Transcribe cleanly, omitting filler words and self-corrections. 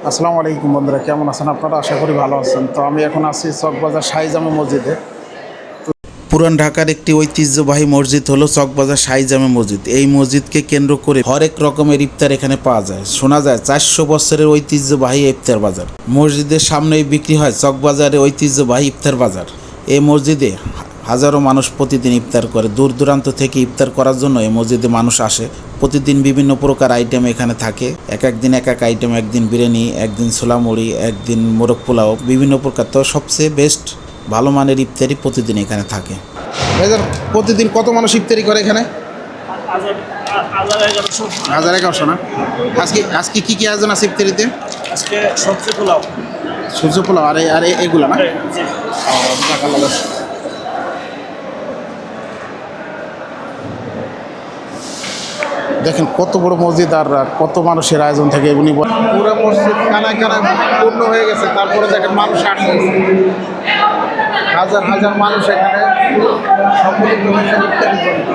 আসসালামু আলাইকুম বন্ধুরা, কেমন আছেন আপনারা? আশা করি ভালো আছেন। তো আমি এখন আছি চকবাজার শাহী জামে মসজিদে। পুরান ঢাকার একটি ঐতিহ্যবাহী মসজিদ হলো চকবাজার শাহী জামে মসজিদ। এই মসজিদকে কেন্দ্র করে হরেক রকমের ইফতার এখানে পাওয়া যায়। শোনা যায় 400 বছরের ঐতিহ্যবাহী ইফতার বাজার। মসজিদের সামনেই বিক্রি হয় চকবাজারের ঐতিহ্যবাহী ইফতার বাজার। এই মসজিদে হাজারো মানুষ প্রতিদিন ইফতার করে। দূর দূরান্ত থেকে ইফতার করার জন্য এই মসজিদে মানুষ আসে। প্রতিদিন বিভিন্ন প্রকার আইটেম এখানে থাকে। এক একদিন এক এক আইটেম, একদিন বিরিয়ানি, একদিন ছোলা মুড়ি, একদিন মোরগ পোলাও, বিভিন্ন প্রকার। তো সবচেয়ে বেস্ট ভালো মানের ইফতারি প্রতিদিন এখানে থাকে। ভাইজান, প্রতিদিন কত মানুষ ইফতারি করে এখানে? 1100 না? আজকে কি কি আয়োজন আছে ইফতারিতে? আজকে সবজি পোলাও। সূর্য পোলাও আর এগুলো না? জি। দেখেন কত বড় মসজিদ আর কত মানুষের আয়োজন থাকে। উনি পুরো মসজিদ কানায় কানায় পূর্ণ হয়ে গেছে। তারপরে দেখেন মানুষ আসছে, হাজার হাজার মানুষ এখানে সম্মিলিত হয়েছে ইফতারির জন্য।